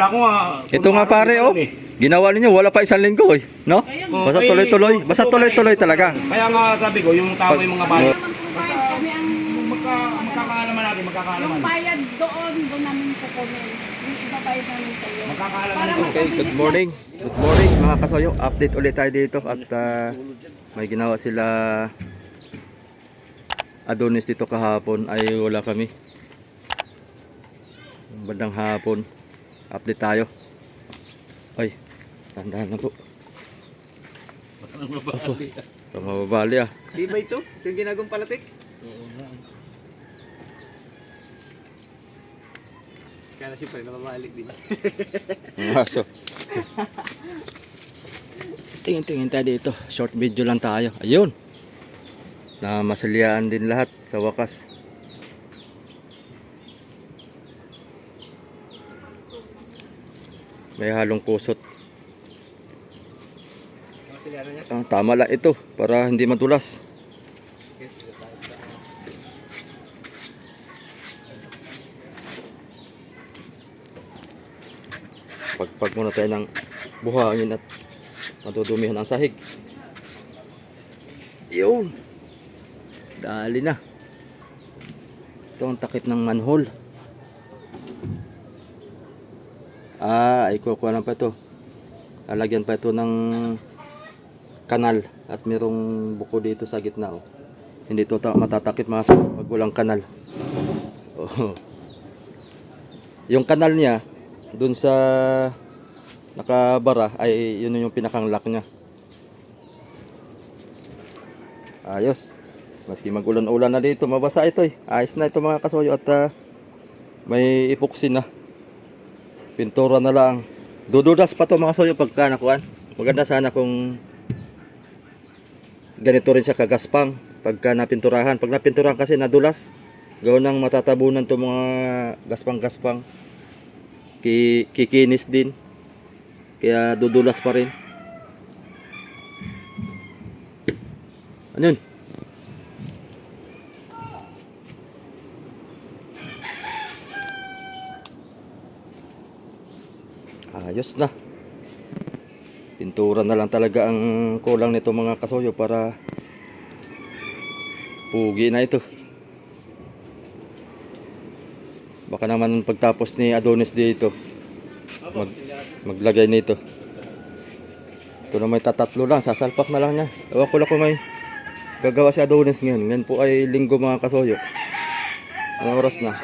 Ako nga. Ito nga pare, oh. Ginawa ninyo, wala pa isang linggo eh. No? Basta tuloy-tuloy. Basta tuloy-tuloy talaga. Kaya nga sabi ko, yung tama yung mga bayan. Kami ang Magkakaalaman natin, magkakaalaman. yung bayad doon namin kukunin. Yung ibabayad namin sa iyo. Magkakaalaman Para ko. Okay, good morning. Good morning mga kasoyo. Update ulit tayo dito at may ginawa sila Adonis dito kahapon ay wala kami. Bandang hapon. Update tayo. Ay, tandaan na po. Parang mababali ah. Di ba ito? Ito yung ginagawang palatik? Kaya na siya pala nakabalik din. Ang aso. Tingin-tingin tayo dito. Short video lang tayo. Ayun. Na masaliaan din lahat sa wakas. May halong kusot. Tama lang ito para hindi madulas. Pagpag muna tayo ng buhangin at matudumihan ang sahig. Yun. Dali na. Ito ang takip ng manhole. Ay kukuha lang pa ito. Lalagyan pa ito ng kanal at mayroong buko dito sa gitna. Oh. Hindi ito matatakip mga pag walang kanal. Oh. Yung kanal niya dun sa nakabara ay yun yung pinakang lock niya. Ayos. Maski magulan-ulan na dito, mabasa ito eh. Ayos na ito mga kasoyo at may epoxy na. Pintura na lang. Dududas pa to mga kasoyo pagka nakuan. Maganda sana kung ganito rin siya kagaspang pagka napinturahan. Pag napinturahan kasi nadulas, gawin ng matatabunan to mga gaspang-gaspang. Kikinis din. Kaya dudulas pa rin. Ano yun? Ayos na. Pintura na lang talaga ang kulang nito mga kasoyo para pugi na ito. Baka naman pagtapos ni Adonis dito maglagay nito. Ito na may tatatlo lang, sasalpak na lang niya. Ewan ko lang kung may gagawa si Adonis ngayon. Ngayon po ay linggo mga kasoyo. Anong oras na?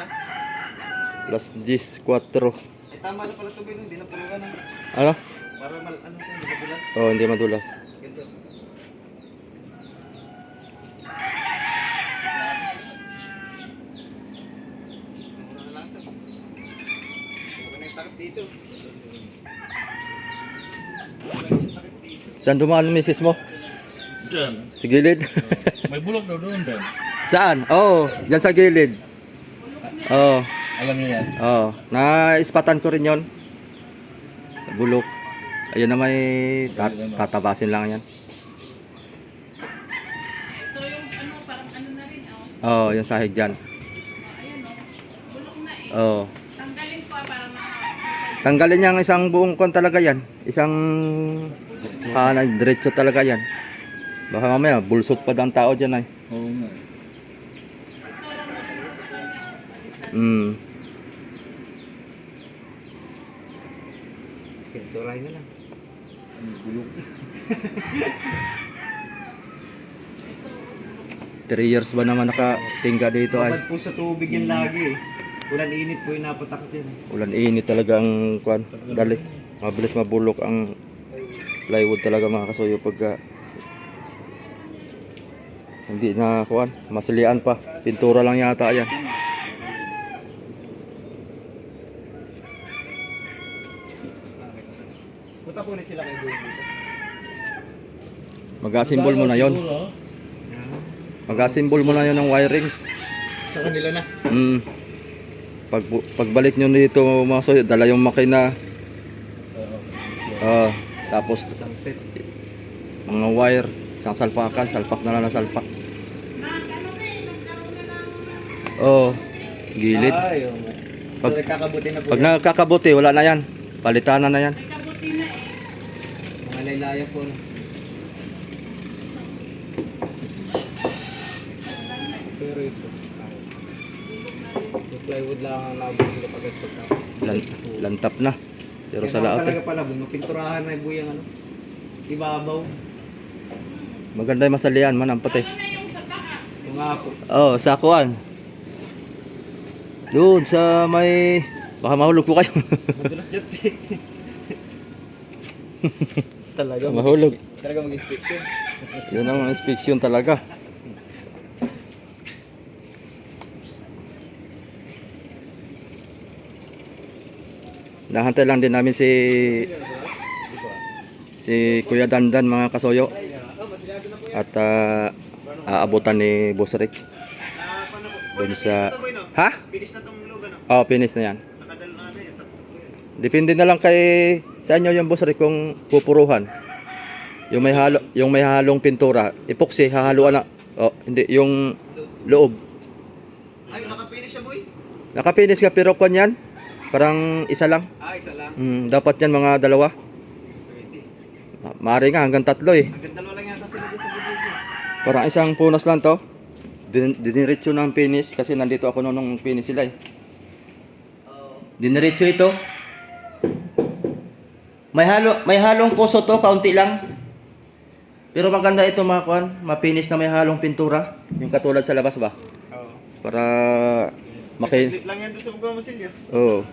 Alas 10:04. Tama na pala ito ba yun? Hindi na pulugan na. Ano? Para ano siya, hindi madulas. Oh, hindi madulas. Ganito. Mura na lang ito. Mura na yung takip dito. Saan dumaan ang misis mo? Diyan. Sa gilid? May bulok daw doon din. Saan? Oo, dyan sa gilid. Oo. Alam niyo yan. Oo. Na-ispatan ko rin yon. Bulok. Ayun na may tatabasin lang yan. Ito yung parang na rin Oo, yung sahig dyan. Ayan bulok na eh. Oo. Tanggalin pa para Tanggalin niya ang isang buong kon talaga yan. Isang diretso talaga yan. Baka mamaya bulsot pa daw ang tao dyan ay. Oo nga. Pinturay na lang. Bulok. 3 years ba naman nakatingga dito ay. Kapag po sa tubig yan lagi eh. Ulan init po yung napatakot yan. Ulan init talaga ang kwan. Dali. Mabilis mabulok ang plywood talaga mga kasuyo pagka hindi na kwan. Masalian pa. Pintura lang yata yan. Punta po ulit sila kay Buhay dito. Mag-asimbol mo na yon. Mag-asimbol mo na yon ng wirings. Sa kanila na. Pagbalik nyo dito mga kasuyo, dala yung makina. Tapos Sunset. mga wire, isang salpakan, salpak na lang na salpak. Oh, gilid. Ay, oh. So, Pag- nagkakabuti na po. Pag nakakabuti, wala na yan. Palitanan na yan. May kabuti na eh. Mga laylaya po. No? Pero ito. Yung plywood lang ang labog nila pagkat pagka. Lantap na. Pero sa Kaya laot talaga pala, mapinturahan na yung ano. Ibabaw. maganda yung masalian man ang pati. Ano na yung sa taas? Yung nga po. Oh, sa kuan. Doon sa may baka mahulog po kayo. Madulas dyan eh. Talaga. Mahulog. Talaga mag-inspection. Yun ang inspection talaga. Nahantay lang din namin si Kuya Dandan mga kasoyo. At aabutan ni Boss Rick doon sa ha? Bilis na tong loob ano? Oh, finish na yan. Nakadalo na natin. Depende na lang kay sa inyo yung Boss Rick kung pupuruhan. Yung may halong pintura, epoxy hahaluan na. Oh, hindi yung loob. Ay, nakapinish siya boy? Nakapinis ka pero kwan yan. Parang isa lang. Isa lang. Dapat yan mga dalawa. Pwede. Maaari nga hanggang 3 eh. Hanggang dalawa lang yata sila dyan sa video. Parang isang punas lang to. Diniretso ng finish kasi nandito ako nung finish sila eh. Diniretso ito. May halong puso to, kaunti lang. Pero maganda ito mga kwan, mapinis na may halong pintura. Yung katulad sa labas ba? Oo. Para Split lang yan doon sa magmamasilya. Oo.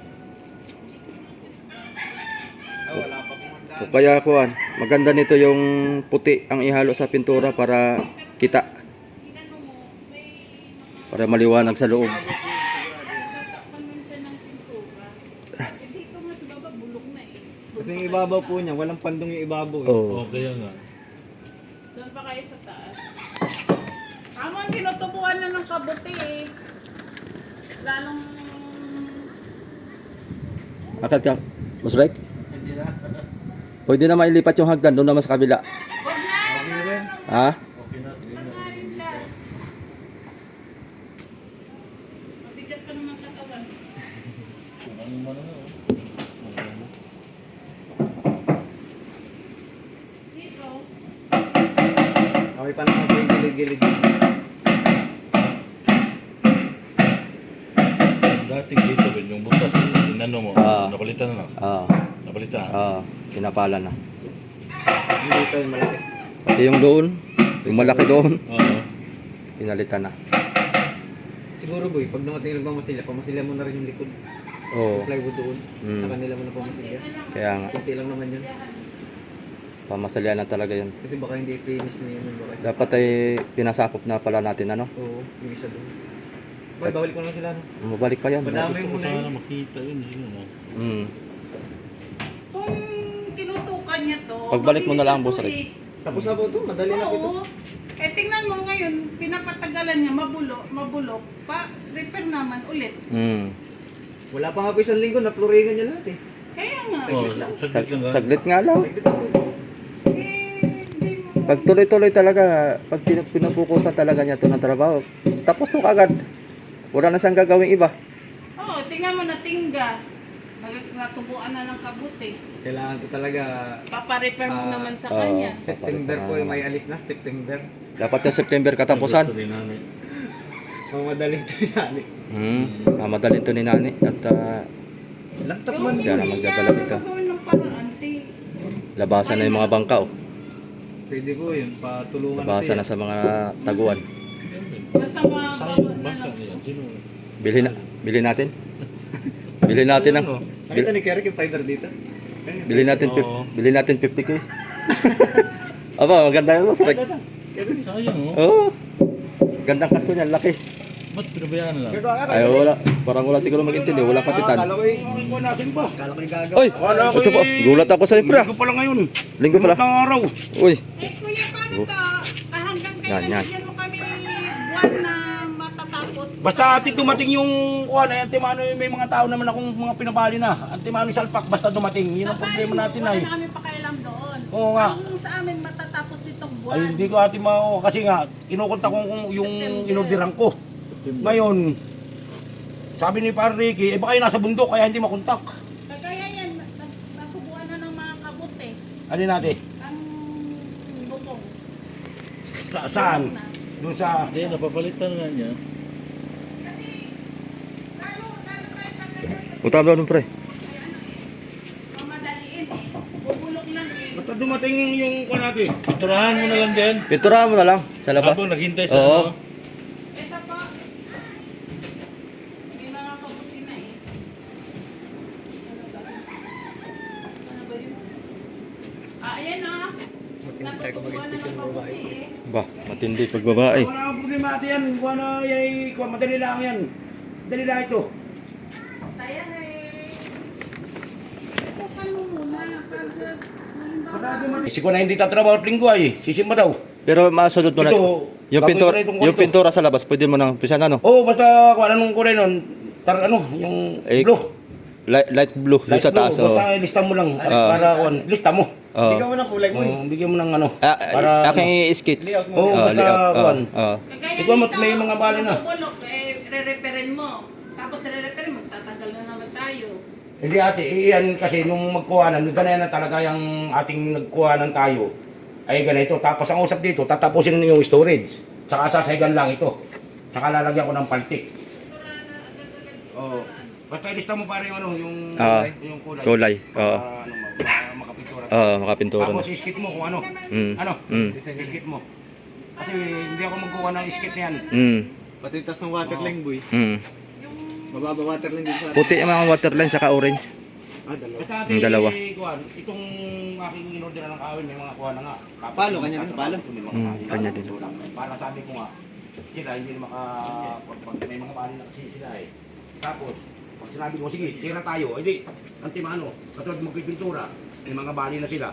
Wala pa pumunta. So, kaya kuan, maganda nito yung puti ang ihalo sa pintura para kita. Para maliwanag sa loob. Tatakpan man siya ng pintura. Eh dito nga sa baba, bulok na eh. Kasi yung ibabaw po niya, walang pandong yung ibabaw. Eh. Oo. Oh, kaya nga. Doon pa kayo sa taas. Amo ang tinutubuan na ng kabuti eh. Lalong... Akad ka, Boss Rick? Pwede na mailipat yung hagdan doon naman sa kabila. Huwag na! Okay rin. Ha? Okay na. Huwag na rin lang. Mabigat ka naman katawan. Ang ano na, oh. Dito. Okay pa naman po yung gilid-gilid. Dating dito, Ben, yung butas, inano mo, napalitan na. Napalitan. Pinapala na. Yung dito yung malaki. Pati yung doon, yung malaki doon, Oo. pinalitan na. Siguro boy, pag dumating yung nagmamasilya, pamasilya mo na rin yung likod. Oo. Yung plywood doon. Mm. Sa kanila mo na pamasilya. Kaya nga, Kunti lang naman yun. pamasalyan na talaga yun. Kasi baka hindi finish na yun. Baka isa. Dapat ay pinasakop na pala natin ano. Oo, yung isa doon. Boy, bawalik mo lang sila. No? Mabalik pa yan. Madami Gusto ko muna sana yun. makita yun. Sino, no? Kung tinutukan niya to, Pagbalik mo na lang, mabilis Boss to Rick. eh. Tapos na po ito, madali na po ito. Oo. Eh tingnan mo ngayon, pinapatagalan niya, mabulok, pa repair naman ulit. Wala pa nga po isang linggo, napluringan niya lahat eh. Kaya nga, Oh, saglit lang. Saglit nga lang. hindi mo... Pag tuloy-tuloy talaga, pag pinupukusan talaga niya ito ng trabaho, tapos to kagad. Wala na siyang gagawing iba. Oo, tingnan mo na tingga. Natubuan na ng kabuti. Kailangan ko talaga, Paparepair mo naman sa oo. kanya. September po yung may alis na, September. Dapat yung September katapusan. Gusto rin namin. Mamadali ito yan. Madali ito ni Nani. At Lantap man. Siya na magdadala dito. Gawin ng paraan, labasan na yung mga bangka. Oh. Pwede po yun, patulungan Labasan na sa mga taguan. Basta Sayang mabawa na bangka lang. niya. Sino? Bilhin natin. Bilhin natin ang Nakita ni Kerrick yung fiber dito? bilhin natin Oo. bilhin natin 50k. Aba, maganda yun, Boss Rick. Sayang, oh. Oo. Gandang kasko niyan, laki. Ba't pinabayaan na lang? Ay, wala. Parang wala siguro mag-intindi. Wala kapitan. Kala ko eh. Kala ko yung gagawa. Oy! Ito po. Gulat ako sa pre. Linggo pala ngayon. Linggo pala. Ang araw. Uy. Eh kuya, paano ka? Hanggang kailan Yan. bigyan mo kami buwan na matatapos? Basta ating dumating yung kuha na Antimano, may mga tao naman akong mga pinabali na. Antimano salpak basta dumating. Yun ang problema natin Wala ay. na kami pakialam doon. Oo nga. Ang sa amin matatapos nitong buwan. Ay hindi ko ati kasi nga kinukontak ko yung inorderan ko. Ngayon, sabi ni Par Ricky, eh baka yung nasa bundok kaya hindi makontak. Kagaya yan, Ano natin? Ang butong. Saan? Doon sa... Hindi, napapalitan nga niya. Punta mo doon, pre. Mamadaliin. Bubulok lang eh. Basta dumating yung kuha natin. Piturahan mo na lang din. Pinturahan mo na lang sa labas. Habang naghintay sa Oo. ano. Ito po. May mga kabuti na eh. Ano ba yun? Ayan ah. Natutubuan na ng kabuti eh. Ba, matindi pag babae. Wala akong problema natin yan. Kuha na yay. Kuha, madali lang yan. Madali lang ito. Tayo eh. Tukan mo muna. Si ko na hindi tatrabaho at linggo ay. Sisimba daw. Pero masunod mo na. Ito, Yung gagawin pintura, ko na itong yung kwento. pintura sa labas, pwede mo nang pisan ano? Oo, basta kung anong kulay nun. Yung Eh, blue. Light blue, yung Light sa taas. blue. Oh. Basta lista mo lang. Para lista mo. Oh. Ikaw mo ng kulay mo. Bigyan mo ng ano. Para aking sketch. Layout mo. Oo, basta kuwan. Kagaya Ikaw mo, nito, may mga bali na. nabubulok, eh, re-referin mo. Tapos re-referin mo, tatagal na naman tayo. Hindi ate, iyan kasi nung magkuhanan, ganyan na talaga yung ating nagkuhanan tayo. Ay ganito, tapos ang usap dito, tatapusin na yung storage. Tsaka sasahigan lang ito. Tsaka lalagyan ko ng paltik. Oo. Basta ilista mo pare yung ano, yung kulay. Kulay. Oo. Ano, makapintura. Oo, makapintura na. Tapos iskit mo kung ano. Mm. Ano? Mm. Iskit mo. Kasi hindi ako magkuha ng iskit na yan. Mm. Pati yung tas ng waterline, boy. Mm. Mababa waterline din sa... Puti yung mga waterline saka orange. dalawa. Basta ate, Yung dalawa. kuhan, itong aking inorder ng kawin, may mga kuha na nga. Tapos Palo, yung kanya din, palo. may mga Mm, bali. kanya din. Para sabi ko nga, sila hindi na may mga bali na kasi sila eh. Tapos, pag sinabi ko, sige, tira tayo, edi, antimano, katulad magpipintura, may mga bali na sila.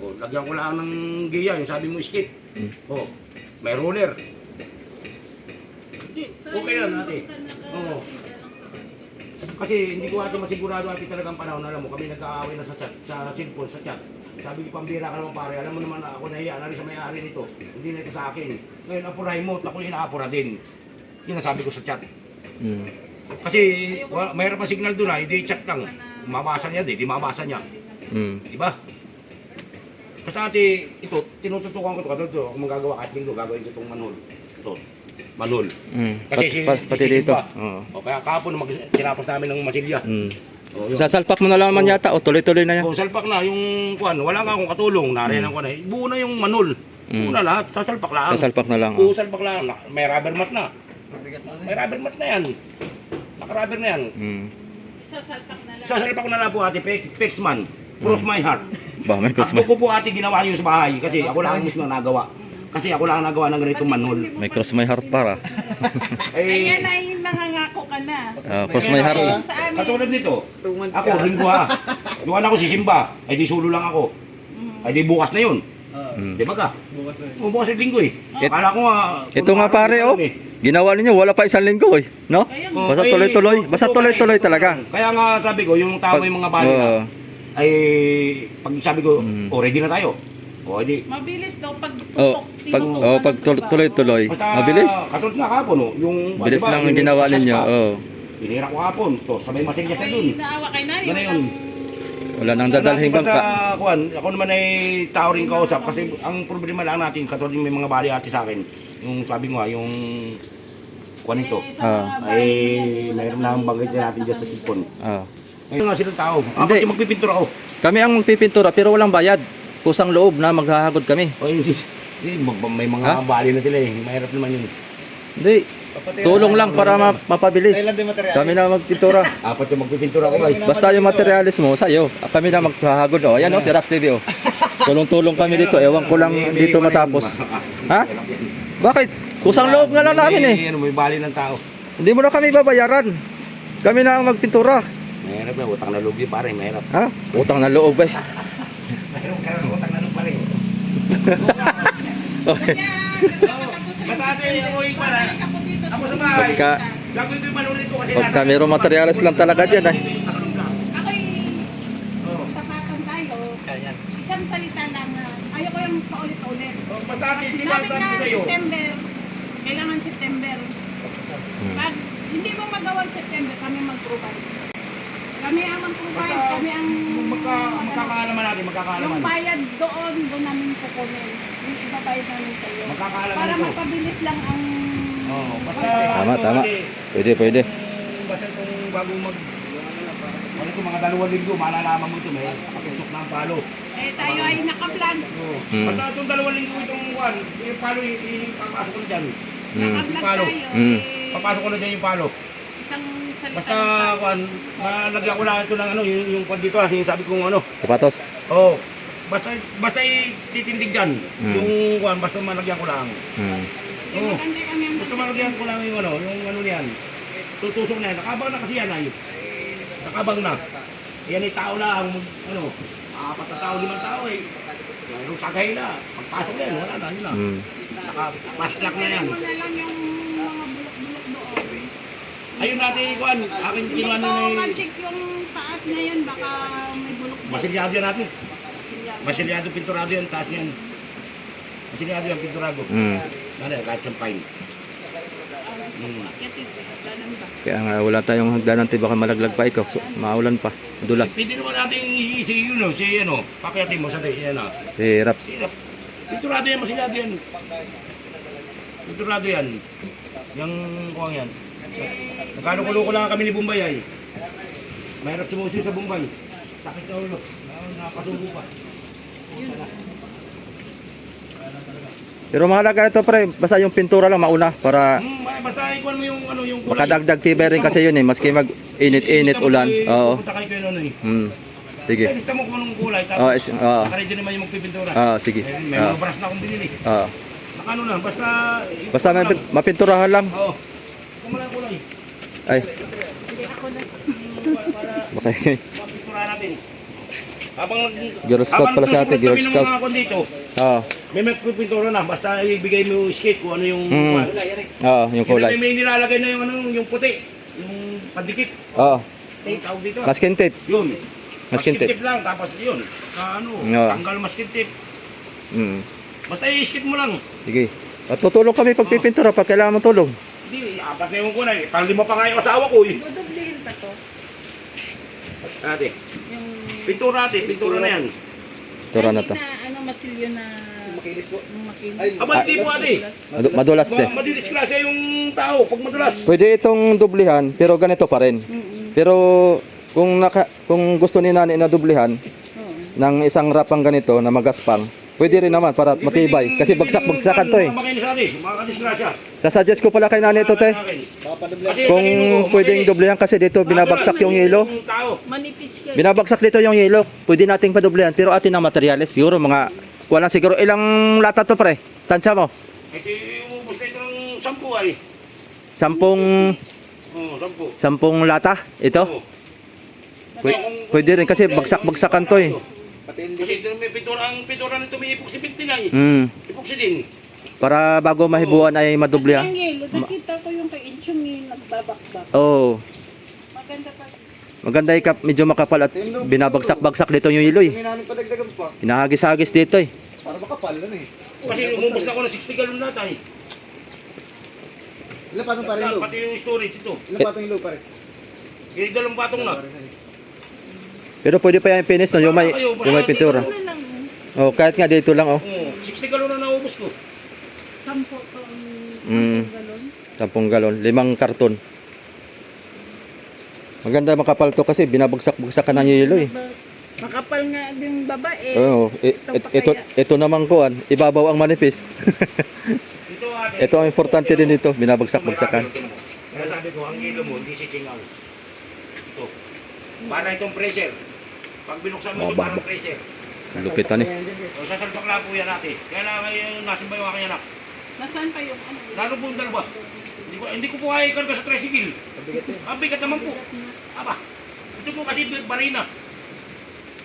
O, lagyan ko lang ng giya, yung sabi mo skip. O, may roller. Hindi, okay lang natin. Oo. Kasi hindi ko ate masigurado ate talagang panahon, alam mo, kami nagkaaway na sa chat, sa cellphone, sa chat. Sabi ko, pambira ka naman pare, alam mo naman ako nahiya, na rin sa may-ari nito, hindi na ito sa akin. Ngayon, apurahin mo, ako inaapura din. Yun ang sabi ko sa chat. Mm. Kasi mayroon pa signal doon hindi chat lang. Mabasa niya, di mabasa niya. Mm. Diba? Basta ate, ito, tinututukan ko ito, katulad kung magagawa kahit linggo, gagawin ko itong manhole. Ito, manhole. Mm. Kasi Pati dito. Oo. O kaya kahapon, tinapos namin ng masilya. Mm. O, yun. Sasalpak mo na lang man yata o tuloy-tuloy na yan. O, salpak na yung kuan, wala nga akong katulong, nariyan ko na. Buo na yung manhole. Buo na lahat, sasalpak lang. Sasalpak na lang. Buo salpak lang. May rubber mat na. May rubber mat na yan. Naka-rubber na yan. Mm. Sasalpak na lang. Sasalpak ko na lang po ate, fix man. Cross my heart. Ba, may cross Ako po ate ginawa yun sa bahay kasi ako lang ang mismo nagawa. Kasi ako lang ang nagawa ng ganitong manhole. May cross my heart para. Ayan na yung nangangako ka na. Cross my heart. Yung sa amin. Katulad nito, 2 months ako ka. linggo ha. Doon ako sisimba, ay di sulo lang ako. Ay di bukas na yun. Mm. Di ba ka? Bukas na. Bukas yung linggo eh. Akala ko nga. Ito nga pare oh. Ginawa ninyo wala pa isang linggo eh, no? Basta tuloy-tuloy, basta tuloy-tuloy talaga. Kaya nga sabi ko, yung tao yung mga bali na, ay pag sabi ko, ready na tayo. O, di. Mabilis daw pag Oh, pag tuloy-tuloy, Basta, mabilis. katulad na kapon, no? Yung, Bilis diba, lang yung ang ginawa asas ninyo. pa, Oh. Pinira ko kapon. To, sabay masigya sa dun. Ako'y naawa kay Nani. Ganun yun. Wala nang dadalhin bang Basta, ka. kuwan, ako naman ay tao rin kausap kasi ang problema lang natin, katulad yung may mga bali ate sa akin, yung sabi ko nga, yung kuwan ito, ay mayroon na ang banggit natin dyan sa cellphone. Ah. Ngayon nga silang tao. Hindi. Hindi. Magpipintura ako. Kami ang pipintura pero walang bayad. Kusang loob na maghahagod kami. O, may mga Ha? bali na sila eh. Mahirap naman yun. Hindi. Tulong lang para mapabilis. Kailan din material? Kami na magpintura. Apat yung magpipintura ko ay. Basta yung materialis mo sa'yo. Kami na maghahagod. Oh, ayan oh, si Raps TV oh. Tulong-tulong kami dito. Ewan ko lang dito matapos. Ha? Bakit? Kusang loob nga lang namin eh. May bali ng tao. Hindi mo na kami babayaran. Kami na ang magpintura. Mahirap na, utang na loob yun pare, mahirap. Ha? Utang na loob eh. Mahirap ka na, utang na loob pare. Okay. Basta ate, ako yung para. Ako sa bahay. Pagka, Gagawin ko yung manulit ko kasi pagka mayroong materialis lang talaga dyan eh. Ako'y tapatan tayo. Isang salita lang na ayoko yung paulit-ulit. Basta ate, hindi ba Sabi sabi na ko sa'yo? September, kailangan September. Pag hindi mo magawang September, kami mag-provide. Kami ang mag-provide, kami ang Magka magkakaalaman natin, magkakaalaman. Yung bayad doon namin kukunin. Yung ibabayad namin sa iyo. Magkakaalaman Para ito. mapabilis lang ang... Oo, basta... Tama, ano, tama. ate, Pwede. Basta itong bago mag... Ano ito, mga 2 linggo, malalaman mo ito, may katusok na ang palo. Eh, tayo ay naka-vlog. Mm. Basta itong 2 linggo itong kuwan, yung palo yung papasok ko na dyan. Naka-vlog Palo. tayo. Mm. Eh, Papasok ko na dyan yung palo. isang salita Basta ng tao. kuwan, malagyan ko lang ito ng ano, yung kuwan dito, kasi sabi kong ano. Sapatos. Oo. Basta titindig dyan. Mm. Yung kuwan, basta malagyan ko lang. Mm. Eh, maganda kami ang Basta malagyan ko lang yung ano niyan. Tutusok na yan. Nakabang na kasi yan ay. Nakabang na. Yan ay tao lang. Ano, 4 na tao, 5 tao eh. Yung tagay na. Pagpasok na yan, wala na. Yun na. Mm. Naka-paslak na yan. Mo na lang yung mga bulok-bulok doon. Ayun natin, kuwan. Akin Hindi kinuha ko na may... ma-check yung taas na yan. Baka may bulok din. Masilyado yan natin. Masilyado. Masilyado, pinturado yan. Taas niyan. Masilyado yan, pinturado. Mm. Ano yan, kahit sampain. Akyatin, ganun ba? Kaya nga wala tayong hagdanan, tayo baka malaglag pa ikaw. So, maulan pa. Dulas. Pwede naman natin si ano, pakiatin mo sa yan ah. Si Raps. Sirap. Pinturado yan, masilyado yan. Pinturado yan. Yung kuwang yan. Nagkano-kulo lang kami ni Bombay ay. Mahirap sumusi sa Bombay. Sakit sa ulo. Nakapasubo pa. Pero mahalaga ito pre, basta yung pintura lang mauna para Basta ikuan mo yung ano yung kulay. makadagdag tibay rin kasi yun eh, maski mag-init-init ulan. Oo. Pupunta kayo kayo nun eh. Sige. Lista mo kung anong kulay. Oo, Tapos nakaready naman yung magpipintura. sige. May mga brush na akong binili. Oo. Nakano na, basta... Basta may mapinturahan lang. Oo. Kung wala kulay. Ay, Hindi ako na. baka Mapintura natin. Habang... Girl Scout pala si ate, Girl Scout. Habang kami dito, Oo. may magpipintura na. Basta ibigay mo yung skate kung ano yung... Oo, yung kulay. May nilalagay na yung ano, yung puti. Yung pandikit. Oo. Yung tawag dito. Masking tape. Yun. Masking tape. Masking lang. Tapos yun. Ano, Oo. tanggal masking tape. Mm. Basta i-skate mo lang. Sige. At tutulong kami pag pipintura pag kailangan mo tulong. Hindi, apat na yung kuna eh. Pang-5 pa nga yung asawa ko eh. Dudublihin pa to. Ate, Yung... pintura na yan. Pintura na to. Ano, masilyo na... Makinis po. Makinis. Abad di po ate. Madulas te. Madidisgrasya yung tao pag madulas. Pwede itong dublihan pero ganito pa rin. Pero kung gusto ni nanay na dublihan ng isang rapang ganito na magaspang, pwede rin naman para matibay kasi bagsak-bagsakan to eh. Makinis ate, makakadisgrasya. Sasuggest ko pala kay nanay ito te. Kung pwedeng dublihan kasi dito binabagsak yung yelo. Manipis siya. Binabagsak dito yung yelo. Pwede nating padublihan pero atin ang materyales siguro mga wala siguro ilang lata to pre. Tansya mo. Ito yung ubus na ito ng 10 ay. 10 Oo, 10. 10 lata ito. Oo. Pwede rin kasi bagsak-bagsakan to eh. Kasi ito may pintura, ang pintura nito may epoxy paint din ay. Epoxy din. Para bago mahibuan ay madublihan. Kasi yung yelo, nakita ko yung kay Inchong yung nagbabakbak. Oh, Maganda pa. maganda medyo makapal at binabagsak-bagsak dito yung yelo eh. Hindi namin padagdagan pa. Hinahagis-hagis dito eh. Para makapal lang eh. Kasi umubos na ako ng 60 gallon lahat ay. Ilan patong pare yung Pati yung storage ito. Ilan patong yung pare? Kaya 2 patong na. Pero pwede pa yung finish no, yung may pintura. Ano lang, Oh, kahit nga dito lang oh. 60 gallon na naubos ko. 10 to Mm. galon. 10 galon, 5 karton. Maganda makapal to kasi binabagsak-bagsakan ng yelo eh. Makapal nga din babae. Oo, ito naman kuan, ibabaw ang manipis. Ito ate. Ito ang importante din dito, binabagsak-bagsakan. Kaya sabi ko, ang ilo mo, hindi sisingaw. Ito. Para itong pressure. Pag binuksan mo ito, parang pressure. Lupitan eh. O, sasalpak lang po yan natin. Kaya lang kayo, nasan ba yung aking anak? Nasaan pa yung ano? Lalo po yung dalawa. Hindi ko po kaya ikarga sa tricycle. Ang bigat naman po. Aba, ito po kasi barina.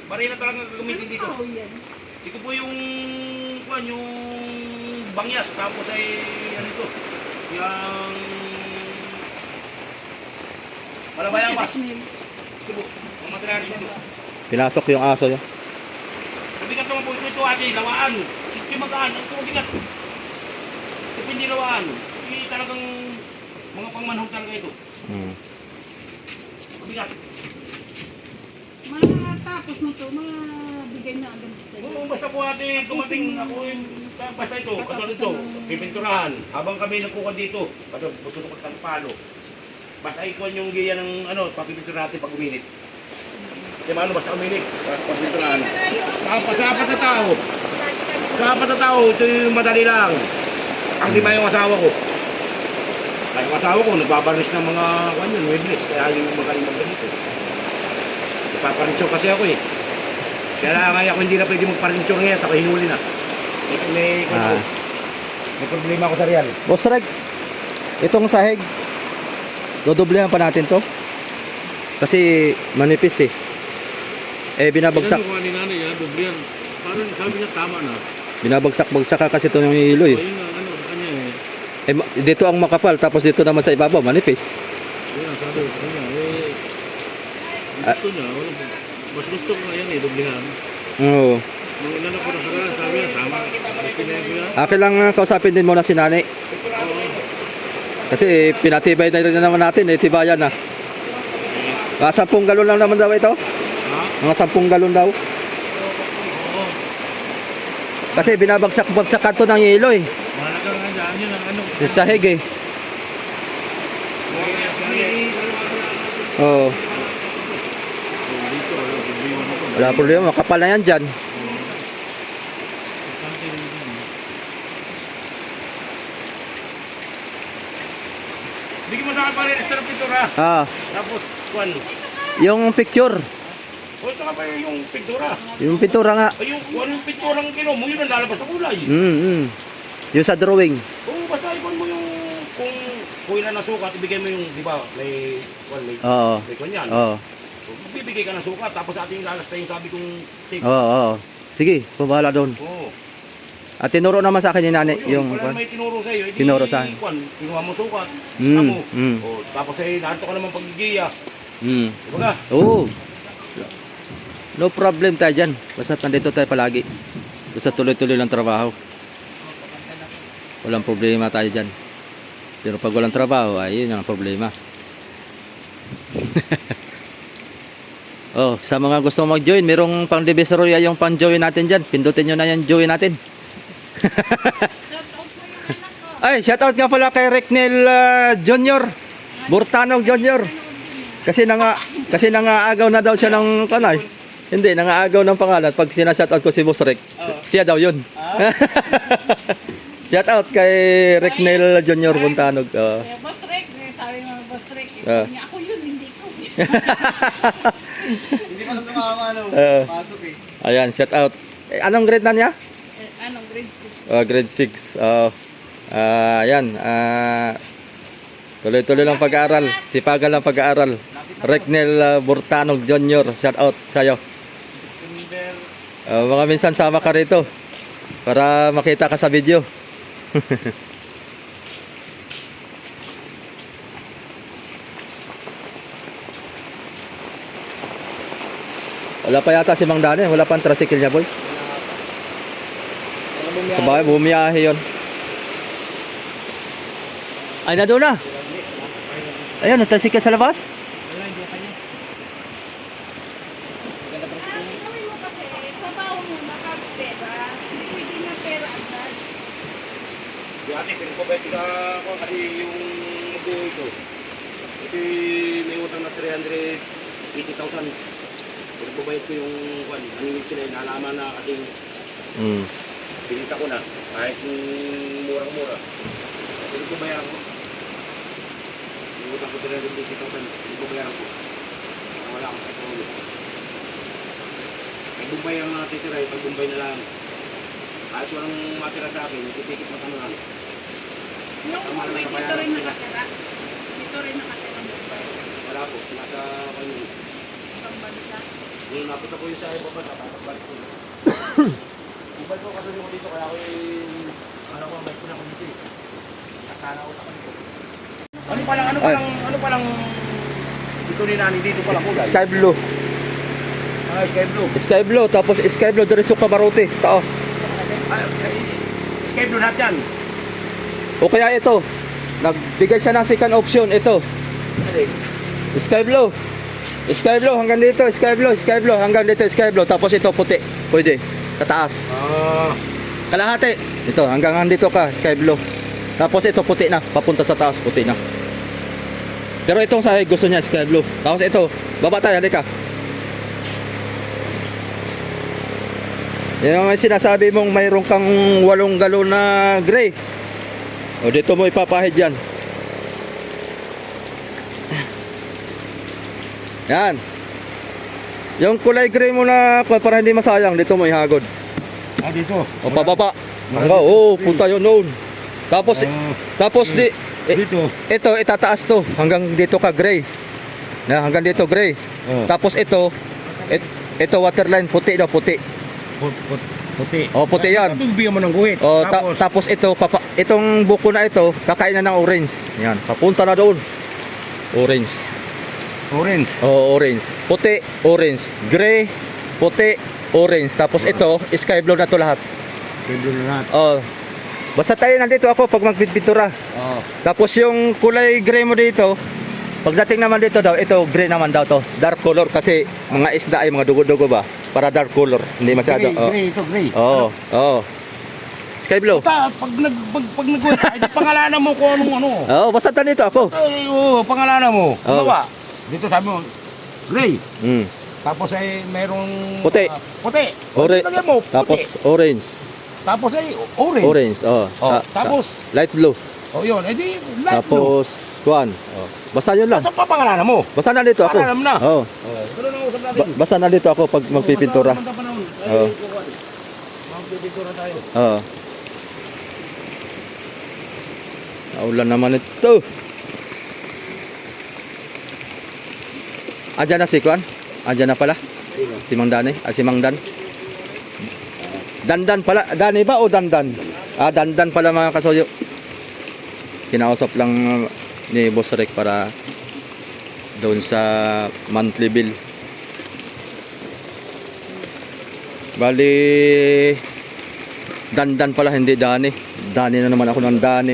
Barina talaga gagamitin dito. Oh, yan. Ito po yung bangyas. Tapos ay, ano ito? Yung... Malabayabas. Ito po, ang materialis nito. Pinasok yung aso yun. Ang bigat naman po ito ate, lawaan. Ito magaan, ito ang bigat. Ito hindi lawaan. Ito talagang mga pangmanhog talaga ito. Ang bigat. Matapos na to, mga bibigay niyo agad sa iyo. Oo, basta po ate, dumating ako yung, basta ito, katulad ito, pipinturahan. Habang kami nagkuha dito, katulad, tutukot ng palo. Basta ikon yung giya ng, papipinturahan natin pag uminit. Di ba, basta uminit, papipinturahan. Sa apat na tao. Sa apat na tao, ito yung madali lang. Ang lima yung asawa ko. Kaya yung asawa ko, nagbabarnis ng mga, muebles, kaya yung magaling magganito. Ipaparinsyong kasi ako eh. Kaya nga ako hindi na pwede magparinsyong ngayon, ako hinuli na. May problema ako sa real. Boss Reg, itong sahig, dodoblehan pa natin to. Kasi manipis eh. Binabagsak. Kailan ko ni nanay yan, dublihan. Parang sabi niya tama na. Binabagsak-bagsak ka kasi ito yung hilo eh. O yun ang sa kanya eh. Dito ang makapal, tapos dito naman sa ibabaw, manipis. Yun ang sabi ko sa kanya. Gusto niya, mas gusto ko nga yan eh, dublihan. Oo. Nung inano ko na karaan, sabi niya, tama. Pinayin ko yan. Akin lang kausapin din muna si Nani. Kasi pinatibay na rin naman natin eh, tibayan na. Mga 10 galon lang naman daw ito. Ha? Mga 10 galon daw. Kasi binabagsak-bagsakan to ng yelo eh. Mahalaga nga dyan yun ang ano. Sa sahig eh. Oo. Dito, dublihan ako. Wala problema, makapal na yan dyan. Bigyan mo sa akin pa rin, extra pintura. Tapos, kwan. Yung picture. O ito nga pa yung pintura. Yung pintura nga. Ay, yung pinturang kinom mo, yun ang lalabas na kulay. Yung sa drawing. Oo, basta ikon mo yung, kung ilan na sukat, ibigay mo yung, di ba, may, may Oo. kwan yan. Oo. Bibigay ka ng sukat, tapos ating lalas na yung sabi kong tape. Oo. Sige, pumahala doon. Oo. At tinuro naman sa akin ni Nani yung Wala na may tinuro sa'yo. Edi, Tinuro sa akin. Kwan, kinuha mo sukat. Mm, Tamo. mm. O, tapos eh, narito ka naman paggigiya. Mm. Di ba ka? Oo. No problem tayo dyan. Basta nandito tayo palagi. Basta tuloy-tuloy lang trabaho. Walang problema tayo dyan. Pero pag walang trabaho, ay yun ang problema. Oh, sa mga gusto mag-join, merong pang Divisoria yung pang-join natin dyan. Pindutin nyo na yung join natin. Ay, shoutout nga pala kay Reknel Junior. Burtanog Junior. Kasi nangaagaw na daw siya ng kanay. Hindi, nangaagaw ng pangalan. Pag sinashoutout ko si Boss Rek, siya daw yun. Shoutout kay Reknel Junior Burtanog. Kaya Boss Rick, sabi mo Boss Rick, niya, ako yun, hindi ko. Hindi pa na sumama, pasok eh. Ayan, shoutout. Anong grade na niya? Anong grade 6? Grade 6. Ayan. Tuloy-tuloy lang pag-aaral. Sipagan lang pag-aaral. Reknel Burtanog Junior. Shout out sa'yo. Mga minsan sama ka rito. Para makita ka sa video. Wala pa yata si Mang Dane. Wala pa ang tricycle niya, boy. Sa bahay, bumiyahe yun. Ay, na doon na. Ayun, nagtasik ka sa labas? Gawin mo kasi, sabaw mo, nakapera. Hindi pwede na pera agad. Di ate, pinagpapayag ka ako kasi yung mag-uwi ko. Ito may utang na 380,000. Pinagpapayag ko yung kwan. Anong sila, nalaman na kasi pinita ko na. Kahit murang-mura. Pinagpapayaran ko. Yung utang ko 380,000. Pinagpapayaran ko. Wala ako sa ito. May bumbay ang mga titira. Pag bumbay na lang. Kahit walang matira sa akin, titikit mo tanong lang. Yung may dito rin nakatira. Dito rin nakatira mo ba? Wala po, nasa kanya. Ibang bansa. Nung napunta ko yung sa iba ba, tapos ko. Ibal ko kasi ko dito, kaya ako yung... Ano ko, may pinako dito eh. Nakana ko sa kanito. Ano palang... Dito ni Nani, dito pala kulay. Sky blue. Sky blue. Sky blue, tapos sky blue, diretso Camarote, taos. Sky blue lahat yan. O kaya ito, nagbigay siya ng second option, ito. Sky blue. Sky blue hanggang dito, sky blue hanggang dito, sky blue. Tapos ito puti. Pwede. Sa taas. Kalahati. Ito hanggang dito ka, sky blue. Tapos ito puti na, papunta sa taas, puti na. Pero itong sahig gusto niya sky blue. Tapos ito, baba tayo, halika. Yung sinasabi mong mayroon kang 8 galon na gray. O dito mo ipapahid yan. Yan. Yung kulay gray mo na para hindi masayang, dito mo ihagod. Dito. O pababa. Hanggang, punta yun noon. Tapos, Dito. ito itataas to hanggang dito ka gray. Na hanggang dito gray. Tapos ito waterline puti daw, puti. Puti. O puti yan. Bigyan mo ng guhit. O tapos itong buko na ito kakainan ng orange. Yan, papunta na doon. Orange. Orange. O orange. Puti, orange. Gray, puti, orange. Tapos ito, sky blue na to lahat. Pwede na lahat. O. Basta tayo nandito ako pag magpipintura. Tapos yung kulay gray mo dito, pagdating naman dito daw, ito gray naman daw to. Dark color kasi mga isda ay mga dugo-dugo ba? Para dark color, hindi masyado. Gray, ito gray. Oo. Sky blue. Pag nag-guhit, ay di pangalanan mo kung anong ano. Oo, basta nandito ako. Ay, pangalanan mo. Baba. Dito sabi mo, gray. Tapos ay mayroong Puti. puti. Lagyan mo, puti. Tapos orange. Tapos ay orange. Orange, Tapos, light blue. yun, edi light blue. Tapos, kuan. Basta yun lang. Saan pa pangalanan mo? Basta nandito ako. Pangalanan mo na. Oo. Ganun ang usap natin. Basta nandito ako pag magpipintura. Oo. Magpipintura tayo. Oo. Naulan naman ito. Andiyan na si Kuan? Andiyan na pala? Si Mang Dani? Si Mang Dan? Dandan pala. Dani ba o Dandan? Dandan pala mga kasoyo. Kinausap lang ni Boss Rick para doon sa monthly bill. Bali Dandan pala, hindi Dani. Dani na naman ako ng Dani.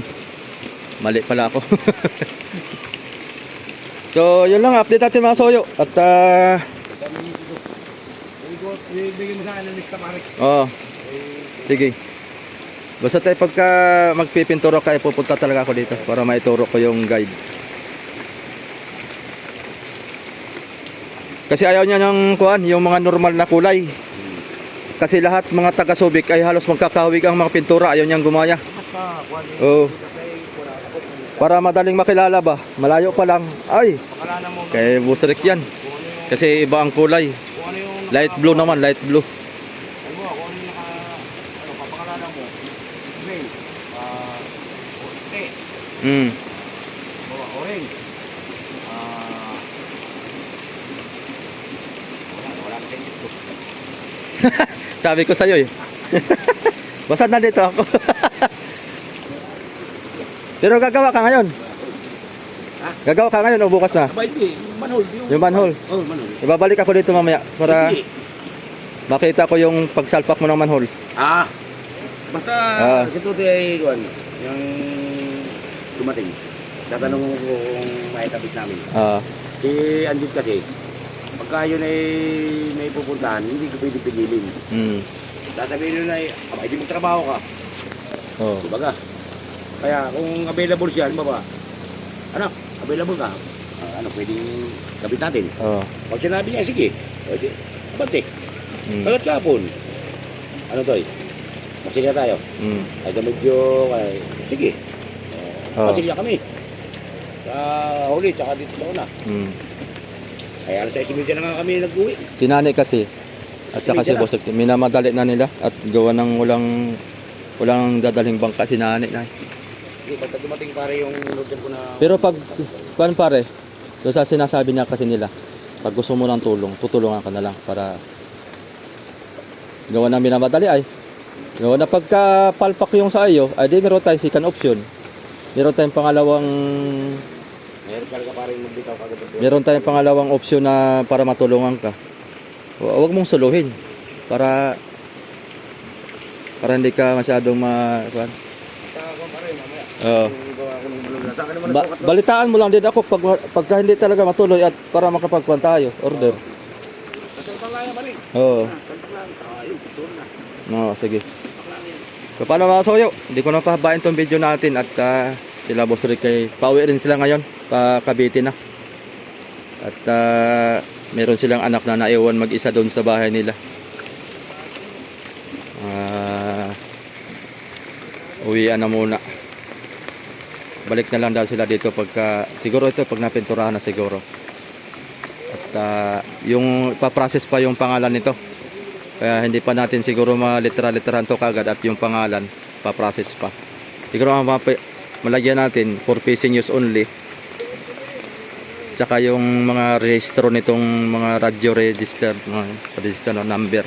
Mali pala ako. So, yun lang, update natin mga soyo. At, Bigyan mo sa akin ng lista, pare. sige. Basta tayo pagka magpipintura kayo, pupunta talaga ako dito para maituro ko yung guide. Kasi ayaw niya ng kuan, yung mga normal na kulay. Kasi lahat mga taga Subic ay halos magkakahawig ang mga pintura. Ayaw niyang gumaya. Oo. Para madaling makilala ba? Malayo pa lang. Ay, kay Boss Rick yan. Kasi iba ang kulay. Light blue naman, light blue. Kung ano yung papakalanan mo, gray, puti, orange, wala na kayo dito. Sabi ko sa'yo eh. Basta nandito ako. Pero gagawa ka ngayon? Gagawa ka ngayon o bukas na? Aba, hindi. Manhole. Yung manhole? Manhole. Ibabalik ako dito mamaya para Hindi. makita ko yung pagsalpak mo ng manhole. Basta si Tuti ay yung dumating. Tatanong ko kung maitabit namin. Si Anjit kasi, pagka yun ay may pupuntahan, hindi ko pwede pigilin. Sasabihin nyo na ay di magtrabaho ka. Diba ka? Kaya kung available siya, baba, anak, available ka, pwedeng gabit natin. Pag sinabi niya, sige, pwede, abante. Bagat kapon. Ano to eh? Masilya tayo. Ay medyo, sige. Masilya kami. Sa huli, tsaka dito na una. Kaya alas 6:30 na nga kami nag-uwi. Si Nani kasi, at saka si Boss Rick, minamadali na nila at gawa ng walang dadaling bangka si Nani na. Basta dumating pare yung order ko na... Pero pag, kuan pare, doon sa sinasabi niya kasi nila, pag gusto mo ng tulong, tutulungan ka na lang para gawa na minamadali ay. Gawa na pagka palpak yung sa iyo, ay di meron tayong second option. Meron tayong pangalawang meron tayong pangalawang option na para matulungan ka. Huwag mong suluhin para hindi ka masyadong Sa akin naman Ba- nagsukat. balitaan mo lang din ako pagka hindi talaga matuloy at para makapagkuhan tayo. Order. Kasi pang laya balik. Oo. Salpak lang. Ayun, ito na. Oo, sige. So, paano mga soyo? Hindi ko na pahabain tong video natin at sila Boss Rick ay pauwi rin sila ngayon. Pa Cavite na. At meron silang anak na naiwan mag-isa doon sa bahay nila. Uwian na muna. Balik na lang daw sila dito pagka siguro ito pag napinturahan na siguro. At yung pa-process pa yung pangalan nito. Kaya hindi pa natin siguro maliteral-literan to kagad at yung pangalan pa-process pa. Siguro malagyan natin for facing use only. Tsaka yung mga rehistro nitong mga radio register, mga register no, number.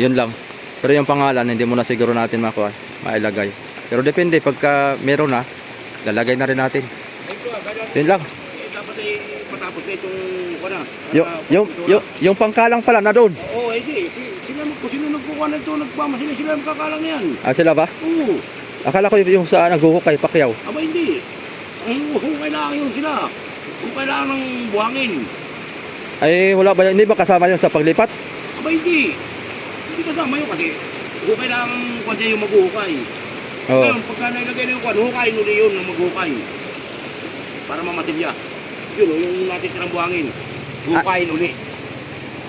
Yun lang. Pero yung pangalan hindi mo na siguro natin mailagay. Pero depende pagka meron na, lalagay na rin natin. Yun lang. Dapat ay matapos na itong kuna. Yung pangkalang pala na doon. Oo, hindi. Kung sino nagkukuha na ito, nagpamasin sila ang kakalang yan. Sila ba? Oo. Akala ko yung sa naghuhukay, Pacquiao. Aba hindi. Kung kailangan yun sila. Kung kailangan ng buhangin. Ay wala ba yun? Hindi ba kasama yun sa paglipat? Aba hindi. Hindi kasama yun kasi kung kailangan kung siya yung maghuhukay. Oo. Ngayon, pagka nailagay na yung kwan, hukayin uli yun ng maghukay. Para mamasilya. Yun o, yung natitirang buhangin. Hukayin uli.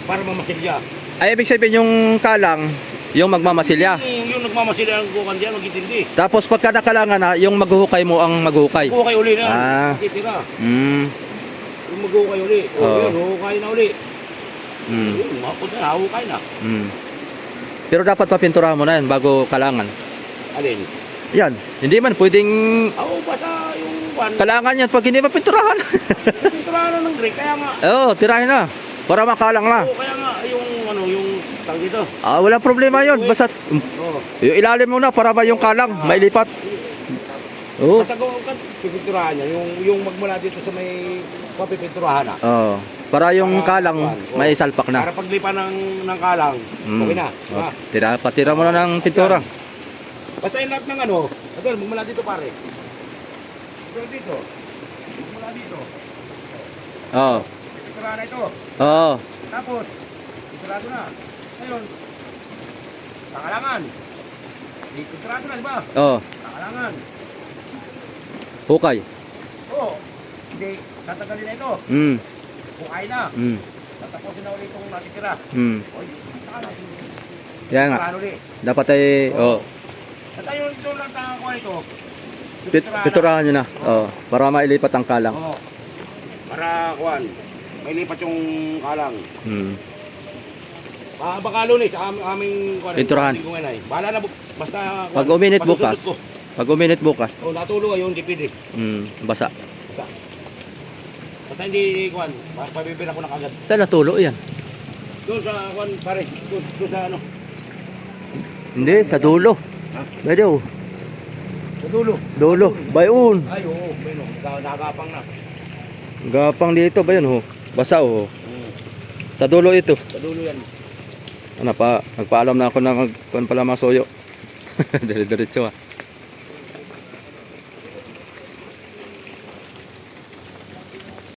Para mamasilya. Ay ibig sabihin yung kalang, yung magmamasilya. Yung nagmamasilya ang kukan diyan, magitindi. Tapos pagka nakalangan na, yung maghuhukay mo ang maghukay. Hukay uli na. Ah. Matitira. Yung maghukay uli. O Oo. yun, hukay na uli. Mm. Yun, mapot na, hukay na. Mm. Pero dapat papinturahan mo na yan bago kalangan. Alin? Yan, hindi man pwedeng Oo, basta yung kwan. kalangan yan pag hindi mapinturahan. Titirahan na ng Greek, kaya nga. Oo, tirahin na. Para makalang na. Oo, kaya nga, yung ano, yung tang dito. Wala problema yun. Basta Oo. yung ilalim mo na para ba yung kalang mailipat. Oo. Basta kung pipinturahan niya, yung magmula dito sa may papipinturahan na. Oo. Para yung kalang may salpak na. Para paglipa ng kalang, okay na. Diba? Patira mo na ng pintura. Basta yung lahat ng ano, Adol, magmula dito pare. Adol dito. Magmula dito. Oo. Pinturahan na ito. Oo. Tapos, pinturado na. Ngayon, nakalangan. Pinturado na, di ba? Oo. Nakalangan. Hukay. Oo. Hindi, tatagalin na ito. Mm. Bukay na. Mm. Tatapusin na ulit itong natitira. Mm. Oy, saka natin. Yan nga. Pinturado ulit. Dapat ay At ayun, ito lang tanga ko ito. pinturahan nyo na. Oo. Para mailipat ang kalang. Oo. Para, kuwan, may lipat yung kalang. Mm. Baka lunes, aming kuwan. Pinturahan. Bahala na, basta kuwan, Pag uminit pasusunod bukas. ko. Pag uminit bukas. Oh, natulog ayun, dipid eh. Basa. Basta hindi kuwan, pabibira ko na kagad. Saan natulo yan? Doon sa kuwan, pare, doon sa ano, Hindi, sa dulo. Ha? Pwede oh. sa dulo. Dulo. Bayon. Ay, oo, bueno, nakagapang na. Gapang dito ba yun oh? Basa oh. Sa dulo ito. Sa dulo yan. Ano pa? Nagpaalam na ako na magkuhan pala mga soyo. Dire-diretso ah.